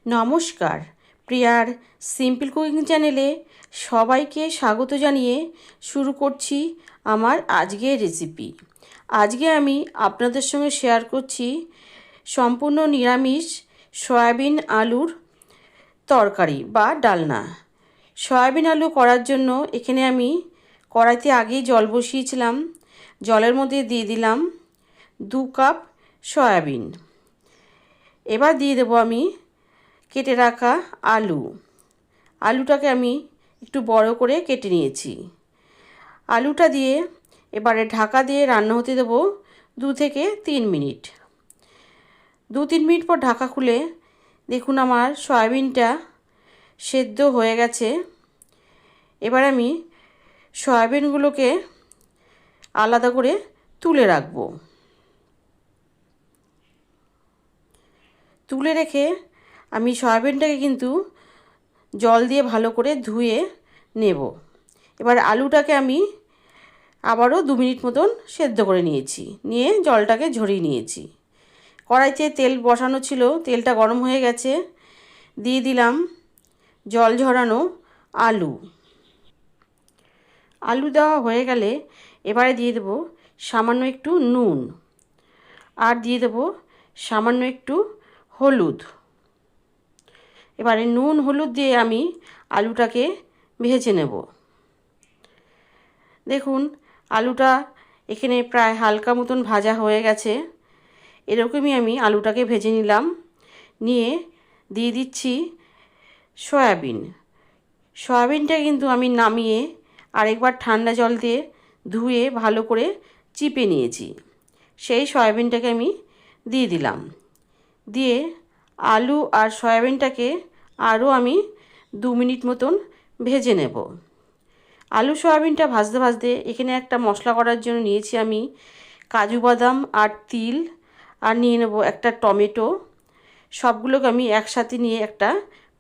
নমস্কার, প্রিয়ার simple cooking চ্যানেলে সবাইকে স্বাগত জানিয়ে শুরু করছি আমার আজকের রেসিপি। আজকে আমি আপনাদের সঙ্গে শেয়ার করছি সম্পূর্ণ নিরামিষ সয়াবিন আলুর তরকারি বা ডালনা। সয়াবিন আলু করার জন্য এখানে আমি কড়াইতে আগেই জল বসিয়েছিলাম। জলের মধ্যে দিয়ে দিলাম 2 কাপ সয়াবিন। এবার দিয়ে দেবো আমি কেটে রাখা আলুটাকে আমি একটু বড় করে কেটে নিয়েছি। আলুটা দিয়ে এবারে ঢাকা দিয়ে রান্না হতে দেবো 2 থেকে 3 মিনিট। 2-3 মিনিট পর ঢাকা খুলে দেখুন আমার সয়াবিনটা সেদ্ধ হয়ে গেছে। এবার আমি সয়াবিনগুলোকে আলাদা করে তুলে রাখবো। তুলে রেখে আমি সয়াবিনটাকে কিন্তু জল দিয়ে ভালো করে ধুয়ে নেব। এবার আলুটাকে আমি আবারও 2 মিনিট মতন সেদ্ধ করে নিয়েছি, নিয়ে জলটাকে ঝরিয়ে নিয়েছি। কড়াইতে তেল বসানো ছিল, তেলটা গরম হয়ে গেছে। দিয়ে দিলাম জল ঝরানো আলু দেওয়া হয়ে গেলে এবারে দিয়ে দেব সামান্য একটু নুন, আর দিয়ে দেব সামান্য একটু হলুদ। এবারে নুন হলুদ দিয়ে আমি আলুটাকে ভেজে নেব। দেখুন আলুটা এখানে প্রায় হালকা মতন ভাজা হয়ে গেছে। এরকমই আমি আলুটাকে ভেজে নিলাম। নিয়ে দিয়ে দিচ্ছি সয়াবিনটা কিন্তু আমি নামিয়ে আরেকবার ঠান্ডা জল দিয়ে ধুয়ে ভালো করে চিপে নিয়েছি। সেই সয়াবিনটাকে আমি দিয়ে দিলাম। দিয়ে আলু আর সয়াবিনটাকে আরও আমি 2 মিনিট মতন ভেজে নেব। আলু সয়াবিনটা ভাজতে ভাজতে এখানে একটা মশলা করার জন্য নিয়েছি আমি কাজু বাদাম আর তিল, আর নিয়ে নেব একটা টমেটো। সবগুলোকে আমি একসাথে নিয়ে একটা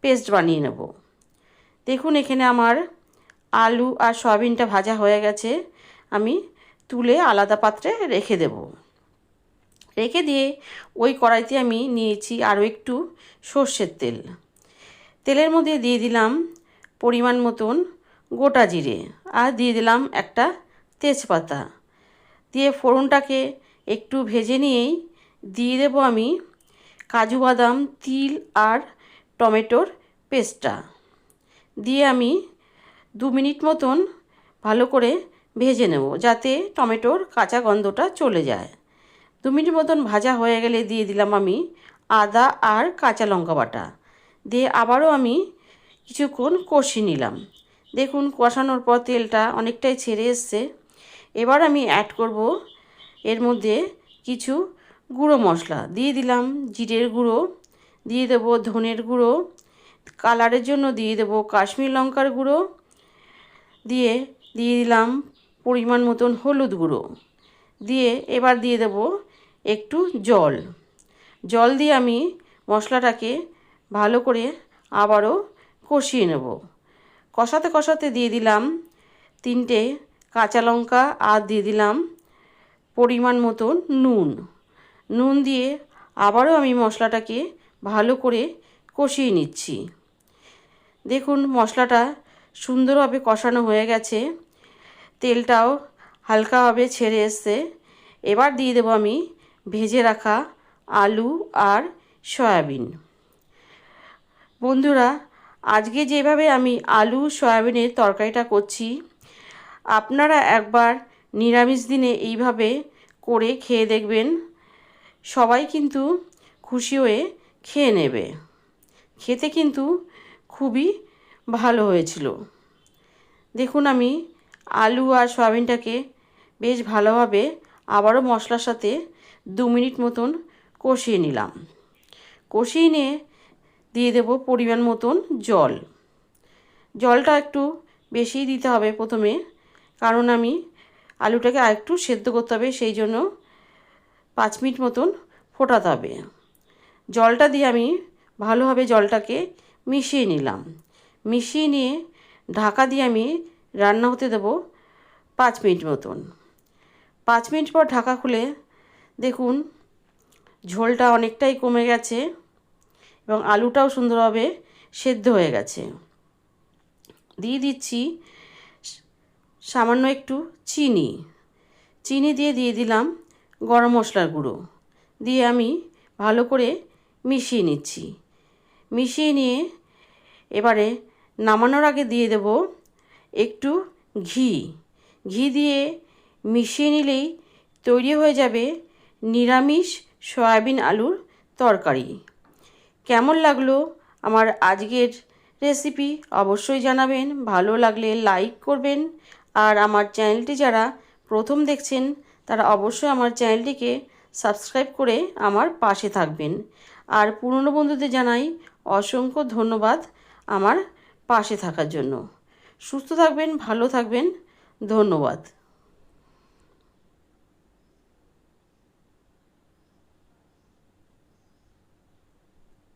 পেস্ট বানিয়ে নেব। দেখুন এখানে আমার আলু আর সয়াবিনটা ভাজা হয়ে গেছে। আমি তুলে আলাদা পাত্রে রেখে দেব। রেখে দিয়ে ওই কড়াইতে আমি নিয়েছি আরও একটু সর্ষের তেল। তেলের মধ্যে দিয়ে দিলাম পরিমাণ মতন গোটা জিরে, আর দিয়ে দিলাম একটা তেজপাতা। দিয়ে ফোড়নটাকে একটু ভেজে নিয়েই দিয়ে দেবো আমি কাজু বাদাম, তিল আর টমেটোর পেস্টটা। দিয়ে আমি 2 মিনিট মতন ভালো করে ভেজে নেব, যাতে টমেটোর কাঁচা গন্ধটা চলে যায়। 2 মিনিট মতন ভাজা হয়ে গেলে দিয়ে দিলাম আমি আদা আর কাঁচা লঙ্কা বাটা। দিয়ে আবারও আমি কিছুক্ষণ কষিয়ে নিলাম। দেখুন কষানোর পর তেলটা অনেকটাই ছেড়ে এসছে। এবার আমি অ্যাড করব এর মধ্যে কিছু গুঁড়ো মশলা। দিয়ে দিলাম জিরের গুঁড়ো, দিয়ে দেবো ধনের গুঁড়ো, কালারের জন্য দিয়ে দেবো কাশ্মীর লঙ্কার গুঁড়ো, দিয়ে দিলাম পরিমাণ মতন হলুদ গুঁড়ো। দিয়ে এবার দিয়ে দেব একটু জল দিয়ে আমি মশলাটাকে ভালো করে আবারও কষিয়ে নেব। কষাতে কষাতে দিয়ে দিলাম 3টে কাঁচা লঙ্কা, আর দিয়ে দিলাম পরিমাণ মতন নুন দিয়ে আবারও আমি মশলাটাকে ভালো করে কষিয়ে নিচ্ছি। দেখুন মশলাটা সুন্দরভাবে কষানো হয়ে গেছে, তেলটাও হালকাভাবে ছেড়ে এসছে। এবার দিয়ে দেবো আমি ভেজে রাখা আলু আর সয়াবিন। বন্ধুরা, আজকে যেভাবে আমি আলু সয়াবিনের তরকারিটা করছি, আপনারা একবার নিরামিষ দিনে এইভাবে করে খেয়ে দেখবেন। সবাই কিন্তু খুশি হয়ে খেয়ে নেবে। খেতে কিন্তু খুবই ভালো হয়েছিল। দেখুন আমি আলু আর সয়াবিনটাকে বেশ ভালোভাবে আবারও মশলার সাথে 2 মিনিট মতন কষিয়ে নিলাম। কষিয়ে নিয়ে দিয়ে দেব পরিমাণ মতন জলটা একটু বেশিই দিতে হবে প্রথমে, কারণ আমি আলুটাকে আরেকটু সেদ্ধ করতে হবে, সেই জন্য 5 মিনিট মতন ফোটাতে হবে। জলটা দিয়ে আমি ভালোভাবে জলটাকে মিশিয়ে নিলাম। মিশিয়ে নিয়ে ঢাকা দিয়ে আমি রান্না হতে দেব 5 মিনিট মতন। 5 মিনিট পর ঢাকা খুলে দেখুন ঝোলটা অনেকটাই কমে গেছে। এবং আলুটাও সুন্দরভাবে সেদ্ধ হয়ে গেছে। দিয়ে দিচ্ছি সামান্য একটু চিনি দিয়ে দিলাম গরম মশলার গুঁড়ো, দিয়ে আমি ভালো করে মিশিয়ে নিচ্ছি। মিশিয়ে নিয়ে এবারে নামানোর আগে দিয়ে দেব একটু ঘি দিয়ে মিশিয়ে নিলেই তৈরি হয়ে যাবে নিরামিষ সয়াবিন আলুর তরকারি। কেমন লাগলো আমার আজকের রেসিপি অবশ্যই জানাবেন। ভালো লাগলে লাইক করবেন, আর আমার চ্যানেলটি যারা প্রথম দেখছেন তারা অবশ্যই আমার চ্যানেলটিকে সাবস্ক্রাইব করে আমার পাশে থাকবেন। আর পুরনো বন্ধুদের জানাই অসংখ্য ধন্যবাদ আমার পাশে থাকার জন্য। সুস্থ থাকবেন, ভালো থাকবেন, ধন্যবাদ।